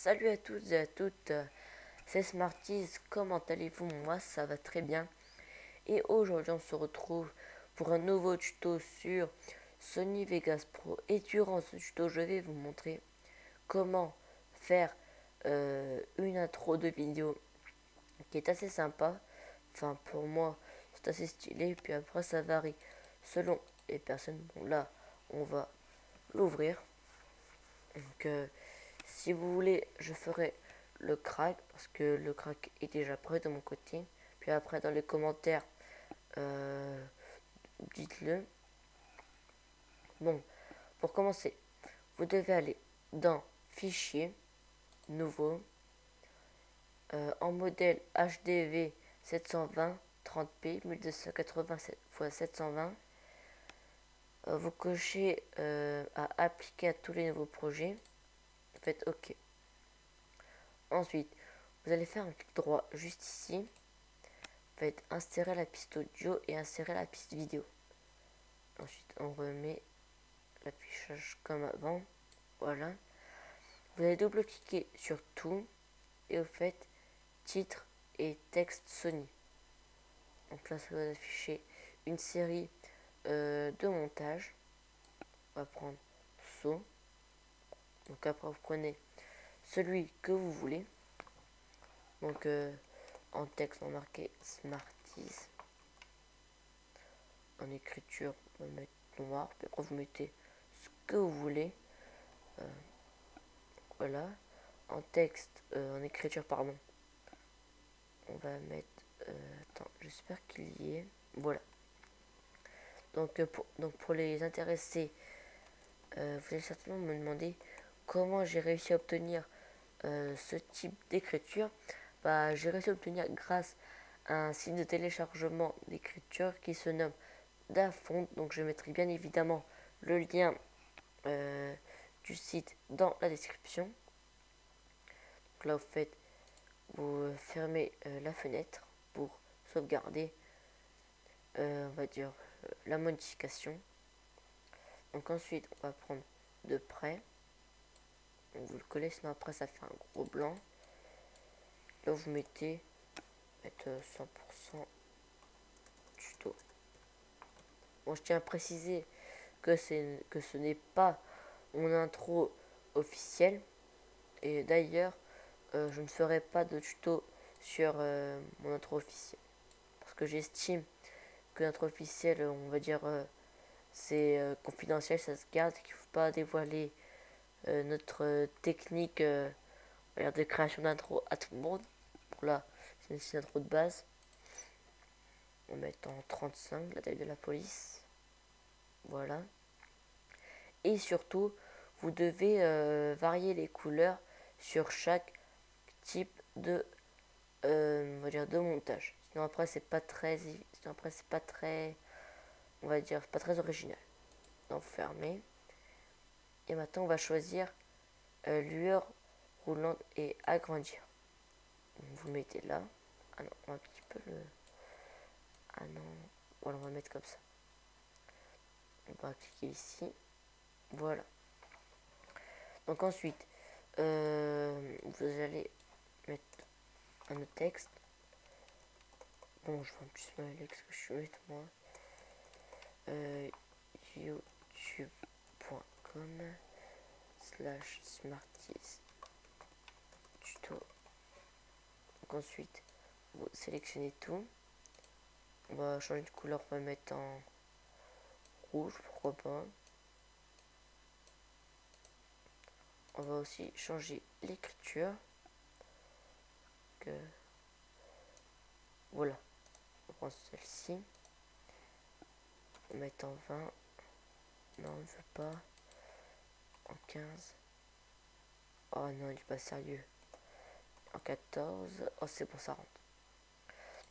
Salut à tous et à toutes, c'est Smarties, comment allez-vous? Moi ça va très bien. Et aujourd'hui on se retrouve pour un nouveau tuto sur Sony Vegas Pro. Et durant ce tuto je vais vous montrer comment faire une intro de vidéo qui est assez sympa. Enfin pour moi c'est assez stylé, puis après ça varie selon les personnes. Bon là on va l'ouvrir. Donc si vous voulez, je ferai le crack parce que le crack est déjà prêt de mon côté. Puis après, dans les commentaires, euh, dites-le. Bon, pour commencer, vous devez aller dans Fichier, Nouveau, en modèle HDV 720 30p 1287 x 720. Vous cochez à appliquer à tous les nouveaux projets. Faites OK. Ensuite, vous allez faire un clic droit juste ici. Faites insérer la piste audio et insérer la piste vidéo. Ensuite, on remet l'affichage comme avant. Voilà. Vous allez double-cliquer sur tout et vous faites titre et texte Sony. Donc là, ça va afficher une série de montages. On va prendre saut. Donc après, vous prenez celui que vous voulez. Donc en texte, on va marquer Smarties. En écriture, on va mettre noir. Puis après, vous mettez ce que vous voulez. Voilà. En texte, en écriture, pardon. On va mettre. Attends, j'espère qu'il y est. Voilà. Donc pour les intéressés, vous allez certainement me demander comment j'ai réussi à obtenir ce type d'écriture. Bah, j'ai réussi à obtenir grâce à un site de téléchargement d'écriture qui se nomme Dafont. Donc je mettrai bien évidemment le lien du site dans la description. Donc là, vous faites, vous fermez la fenêtre pour sauvegarder, on va dire, la modification. Donc ensuite, on va prendre de près. Donc vous le collez, sinon après ça fait un gros blanc. Là, vous mettez 100% tuto. Bon, je tiens à préciser que ce n'est pas mon intro officielle. Et d'ailleurs, je ne ferai pas de tuto sur mon intro officielle. Parce que j'estime que notre officiel, on va dire, c'est confidentiel, ça se garde, qu'il ne faut pas dévoiler notre technique de création d'intro à tout le monde. Donc là, c'est une intro de base. On va mettre en 35 la taille de la police. Voilà. Et surtout, vous devez varier les couleurs sur chaque type de, on va dire, de montage. Sinon après, c'est pas très, sinon après, c'est pas très, on va dire, pas très original. Donc fermez. Et maintenant, on va choisir lueur roulante et agrandir. Donc, vous mettez là. Ah non, un petit peu le. Ah non. Voilà, on va mettre comme ça. On va cliquer ici. Voilà. Donc ensuite, vous allez mettre un autre texte. Bon, je vais en plus m'aller ce que je vais mettre moi. youtube.com/smarties tuto. Donc ensuite, vous sélectionnez tout. On va changer de couleur, on va mettre en rouge, pourquoi pas. On va aussi changer l'écriture. Voilà. On prend celle-ci. On va mettre en 20. Non, on ne veut pas. En 15. Oh non, il est pas sérieux. En 14. Oh, c'est bon, ça rentre.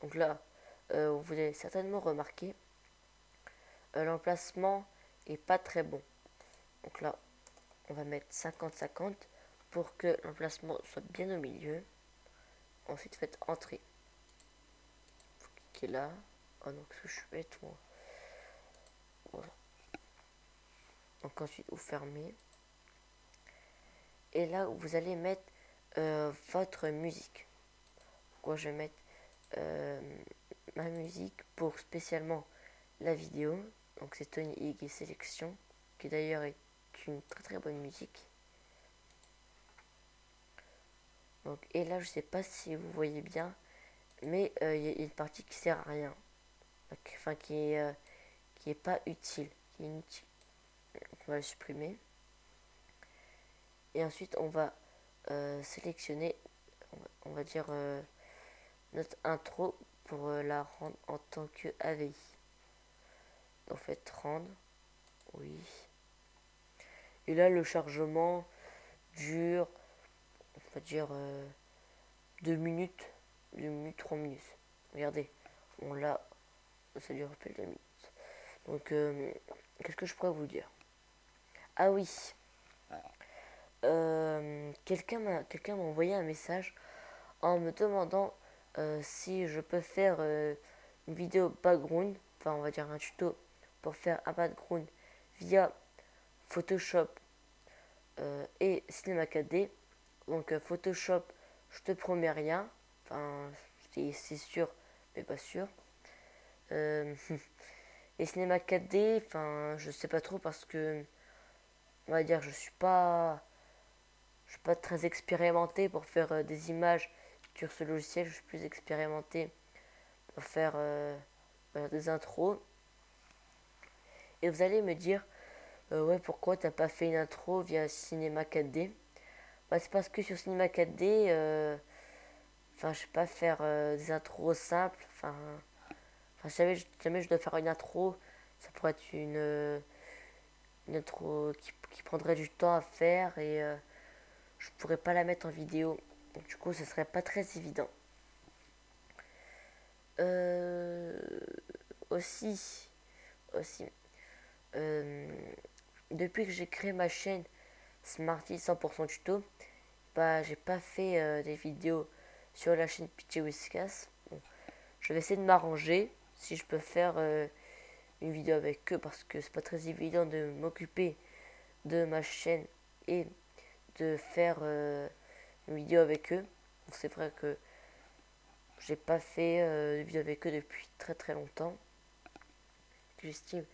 Donc là, vous allez certainement remarquer, l'emplacement est pas très bon. Donc là, on va mettre 50-50 pour que l'emplacement soit bien au milieu. Ensuite, faites entrer. Vous cliquez là. Oh non, qu'est-ce que je fais, moi. Voilà. Donc ensuite, vous fermez. Et là, vous allez mettre votre musique. Quoi, je vais mettre ma musique pour spécialement la vidéo. Donc c'est Tony Higg Sélection, qui d'ailleurs est une très très bonne musique. Donc, et là je sais pas si vous voyez bien, mais il y a une partie qui sert à rien. Enfin qui est pas utile, qui est inutile. On va le supprimer. Et ensuite on va sélectionner, on va dire notre intro pour la rendre en tant que AVI. Donc faites rendre, oui. Et là le chargement dure, on va dire 2 minutes, 2 minutes, 3 minutes. Regardez, on l'a, ça dure plus de 2 minutes. Donc qu'est-ce que je pourrais vous dire? Ah oui, quelqu'un m'a envoyé un message en me demandant si je peux faire une vidéo background, enfin on va dire un tuto pour faire un background via Photoshop et Cinema 4D. Donc Photoshop, je te promets rien, enfin c'est sûr mais pas sûr. Euh, et Cinema 4D, enfin je sais pas trop parce que on va dire je suis pas très expérimenté pour faire des images sur ce logiciel. Je suis plus expérimenté pour faire des intros. Et vous allez me dire, ouais, pourquoi t'as pas fait une intro via Cinema 4D? Bah, c'est parce que sur Cinema 4D, enfin, je sais pas faire des intros simples. Enfin jamais je dois faire une intro, ça pourrait être une intro qui prendrait du temps à faire et je pourrais pas la mettre en vidéo. Donc, du coup, ce serait pas très évident. Euh, aussi, aussi euh, depuis que j'ai créé ma chaîne Smarty 100% tuto, bah j'ai pas fait des vidéos sur la chaîne Pitchy Whiskas. Bon, je vais essayer de m'arranger si je peux faire une vidéo avec eux parce que c'est pas très évident de m'occuper de ma chaîne et de faire une vidéo avec eux. C'est vrai que j'ai pas fait de vidéo avec eux depuis très très longtemps. J'estime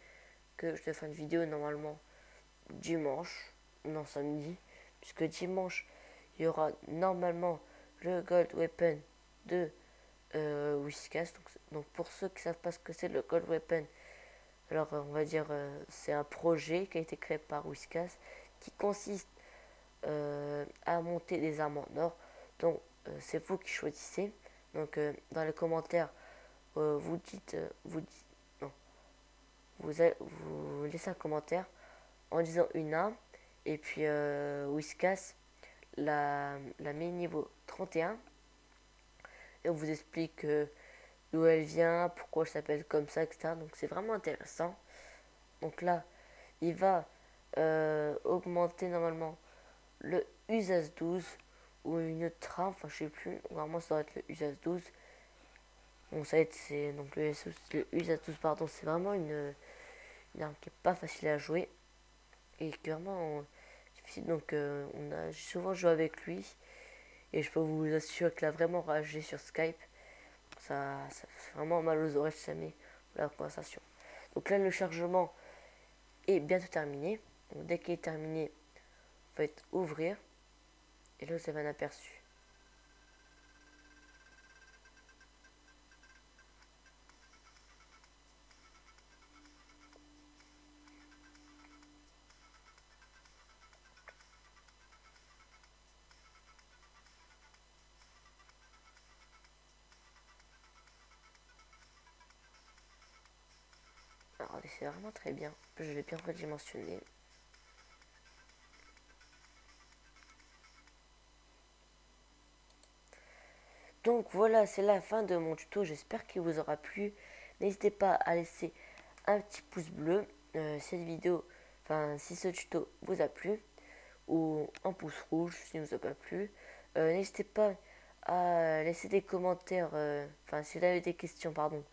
que je dois faire une vidéo normalement dimanche, non samedi, puisque dimanche il y aura normalement le Gold Weapon de Whiskas. Donc pour ceux qui ne savent pas ce que c'est le Gold Weapon, alors on va dire c'est un projet qui a été créé par Whiskas qui consiste à monter des armes en or. Donc c'est vous qui choisissez. Donc dans les commentaires non, vous laissez un commentaire en disant une arme et puis Whiskas la met niveau 31 et on vous explique d'où elle vient, pourquoi elle s'appelle comme ça, etc. Donc c'est vraiment intéressant. Donc là, il va augmenter normalement le USAS 12 ou une trame, enfin je sais plus, normalement ça doit être le USAS 12. Bon, ça va être, c'est donc le USAS 12, pardon, c'est vraiment une arme qui est pas facile à jouer et qui est vraiment difficile. Donc j'ai souvent joué avec lui et je peux vous assurer qu'il a vraiment ragé sur Skype. Ça fait vraiment mal aux oreilles jamais la conversation. Donc là, le chargement est bientôt terminé. Donc, dès qu'il est terminé, vous faites ouvrir. Et là, vous avez un aperçu. Alors, c'est vraiment très bien. Je l'ai bien redimensionné. Donc voilà, c'est la fin de mon tuto. J'espère qu'il vous aura plu. N'hésitez pas à laisser un petit pouce bleu cette vidéo, enfin si ce tuto vous a plu, ou un pouce rouge si ne vous a pas plu. N'hésitez pas à laisser des commentaires, enfin si vous avez des questions, pardon,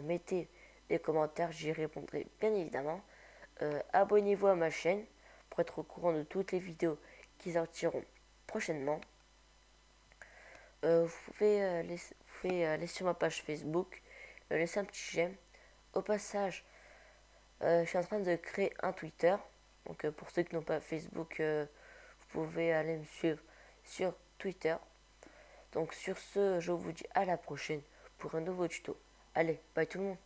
mettez des commentaires, j'y répondrai bien évidemment. Abonnez-vous à ma chaîne pour être au courant de toutes les vidéos qui sortiront prochainement. vous pouvez aller sur ma page Facebook, me laisser un petit j'aime. Au passage, je suis en train de créer un Twitter. Donc pour ceux qui n'ont pas Facebook, vous pouvez aller me suivre sur Twitter. Donc sur ce, je vous dis à la prochaine pour un nouveau tuto. Allez, bye tout le monde.